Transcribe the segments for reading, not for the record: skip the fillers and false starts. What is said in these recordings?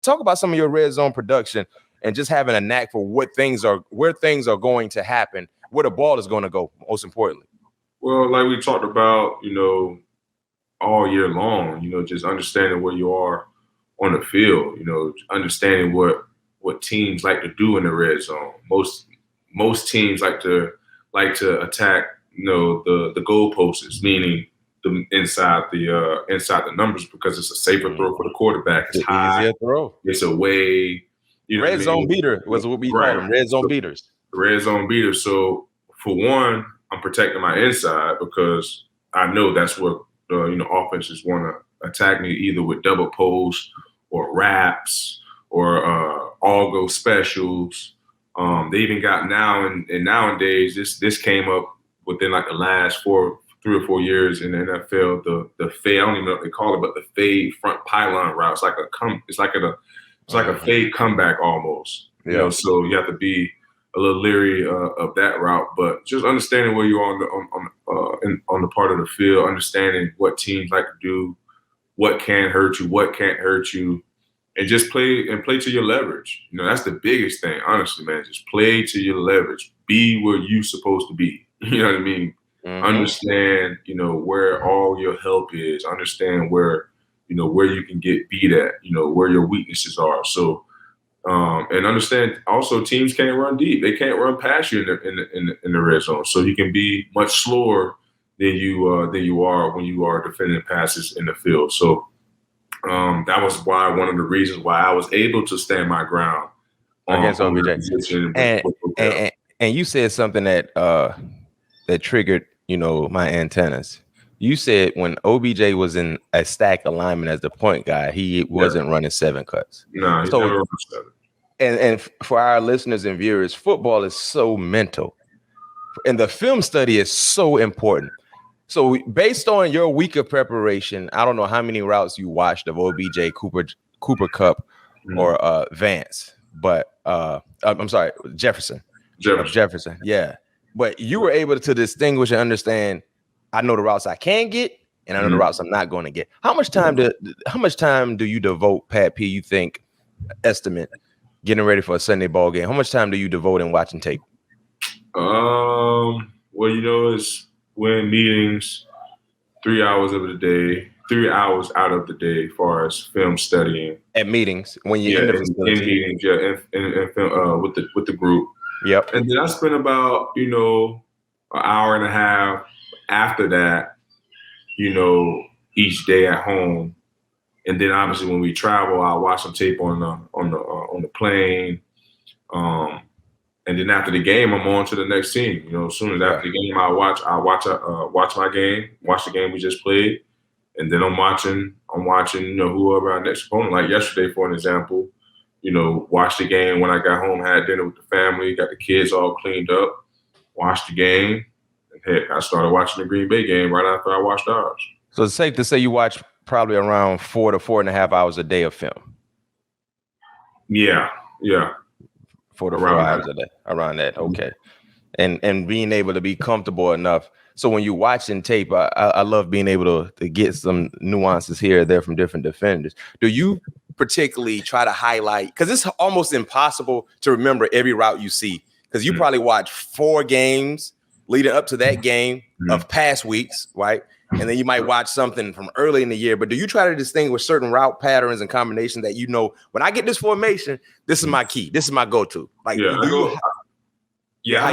talk about some of your red zone production and just having a knack for where things are going to happen, where the ball is going to go, most importantly. Well, like we talked about, all year long, just understanding where you are on the field, understanding what teams like to do in the red zone. Most teams like to attack, the goalposts, meaning the inside the numbers, because it's a safer throw for the quarterback. It's high, easier throw. It's away. Red zone beater was what we call them. Red zone beaters. Red zone beaters. So for one, I'm protecting my inside because I know that's what offenses want to attack me, either with double post or wraps or all go specials. They even got now and nowadays this came up within like the last 3 or 4 years in the NFL. The fade, I don't even know what they call it, but the fade front pylon route. It's like a fade comeback almost. Yeah. So you have to be a little leery of that route, but just understanding where you are on the part of the field, understanding what teams like to do, what can hurt you, what can't hurt you, and just play to your leverage. That's the biggest thing, honestly, man. Just play to your leverage. Be where you're supposed to be. You know what I mean? Mm-hmm. Understand, where all your help is. Understand where you can get beat at. Where your weaknesses are. So. And understand also teams can't run deep. They can't run past you in the red zone. So you can be much slower than you are when you are defending passes in the field. So that was one of the reasons why I was able to stand my ground against OBJ. And you said something that triggered my antennas. You said when OBJ was in a stack alignment as the point guy, he wasn't running 7 cuts. No, he's never run 7. And for our listeners and viewers, football is so mental. And the film study is so important. So based on your week of preparation, I don't know how many routes you watched of OBJ, Cooper Kupp, or Vance, but I'm sorry, Jefferson. Yeah. But you were able to distinguish and understand, I know the routes I can get, and I know the routes I'm not going to get. How much time do you devote, Pat P, you think, estimate, getting ready for a Sunday ball game? How much time do you devote in watching tape? Well, it's when meetings, 3 hours of the day, 3 hours out of the day, as far as film studying. At meetings, when you're in the facility. In meetings, and film, with the group. Yep. And then I spent about, an hour and a half after that, each day at home. And then obviously when we travel, I'll watch some tape on the plane. And then after the game, I'm on to the next team. As soon as after the game, I watch my game, watch the game we just played. And then I'm watching, whoever our next opponent. Like yesterday, for an example, watched the game when I got home, had dinner with the family, got the kids all cleaned up, watched the game. And heck, I started watching the Green Bay game right after I watched ours. So it's safe to say you watch probably around 4 to 4.5 hours a day of film. Yeah. 4 to 4 hours a day, around that. Okay. And being able to be comfortable enough. So when you're watching tape, I love being able to get some nuances here or there from different defenders. Do you particularly try to highlight, because it's almost impossible to remember every route you see, because you probably watch 4 games leading up to that game of past weeks, right? And then you might watch something from early in the year. But do you try to distinguish certain route patterns and combinations that when I get this formation, this is my key, this is my go-to? Like, how you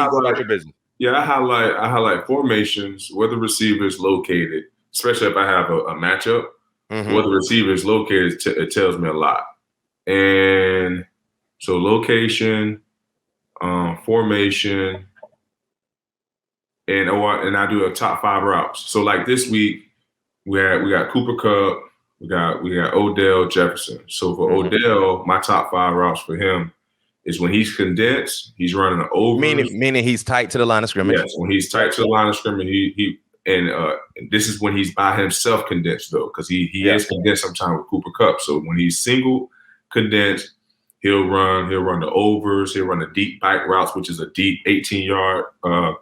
go about your business? Yeah, I highlight formations, where the receiver is located, especially if I have a matchup. Where the receiver is located, it tells me a lot. And so location, formation, and I do a top 5 routes. So like this week, we got Cooper Kupp, we got Odell, Jefferson. So for Odell, my top 5 routes for him is when he's condensed, he's running an over. Meaning he's tight to the line of scrimmage. Yes, when he's tight to the line of scrimmage, and this is when he's by himself condensed though, because he is condensed sometimes with Cooper Kupp. So when he's single condensed, he'll run the overs, he'll run the deep bike routes, which is a deep 18-yard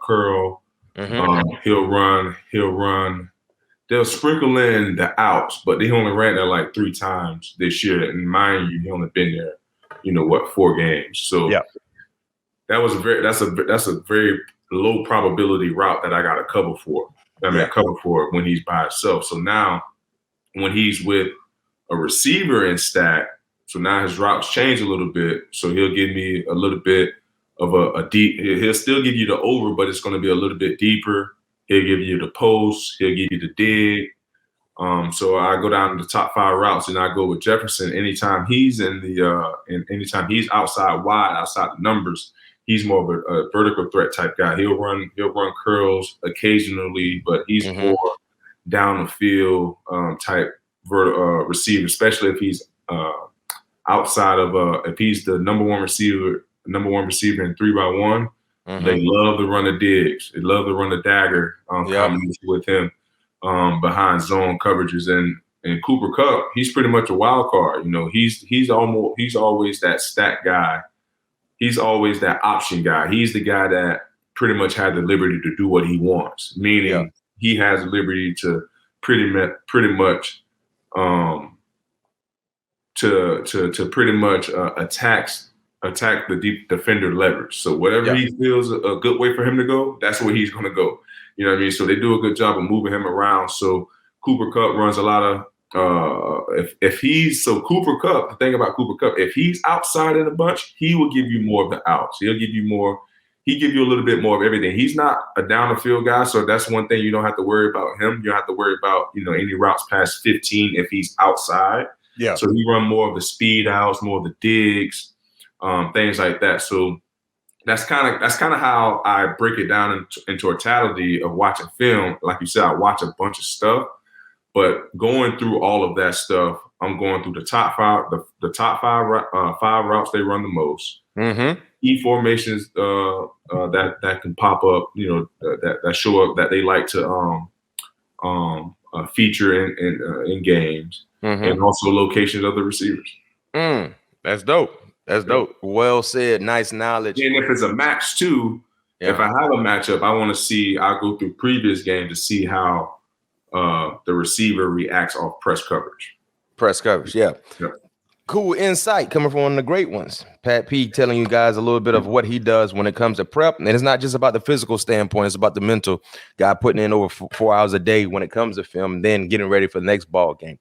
curl. He'll run they'll sprinkle in the outs, but they only ran there like 3 times this year. And mind you, he only been there, 4 games. So that was that's a very low probability route that I got to cover for. Cover for when he's by himself. So now when he's with a receiver in stack, so now his routes change a little bit. So he'll give me a little bit of a deep. He'll still give you the over, but it's going to be a little bit deeper. He'll give you the post. He'll give you the dig. So I go down to the top 5 routes, and I go with Jefferson. Anytime he's anytime he's outside wide, outside the numbers, he's more of a vertical threat type guy. He'll run curls occasionally, but he's more down the field type receiver, especially if he's outside of if he's the number one receiver in 3x1. They love to run the digs. They love to run the dagger combination with him behind zone coverages. And Cooper Kupp, he's pretty much a wild card. He's always that stat guy. He's always that option guy. He's the guy that pretty much had the liberty to do what he wants, meaning he has the liberty to pretty much attack the deep defender leverage. So whatever he feels a good way for him to go, that's where he's going to go. You know what I mean? So they do a good job of moving him around. So Cooper Kupp runs a lot of Cooper Kupp, the thing about Cooper Kupp, if he's outside in a bunch, he will give you more of the outs. He'll give you more. He give you a little bit more of everything. He's not a down the field guy, so that's one thing you don't have to worry about him. You don't have to worry about any routes past 15 if he's outside. Yeah. So he run more of the speed outs, more of the digs, things like that. So that's kind of how I break it down in totality of watching film. Like you said, I watch a bunch of stuff. But going through all of that stuff, I'm going through the top 5, the top 5 routes they run the most. Key formations that can pop up, that show up that they like to feature in games, and also locations of the receivers. That's dope. That's dope. Well said. Nice knowledge. And if it's a match too, if I have a matchup, I want to see. I'll go through previous games to see how the receiver reacts off press coverage. Cool insight coming from one of the great ones. Pat P telling you guys a little bit of what he does when it comes to prep. And it's not just about the physical standpoint. It's about the mental guy putting in over 4 hours a day when it comes to film, and then getting ready for the next ball game.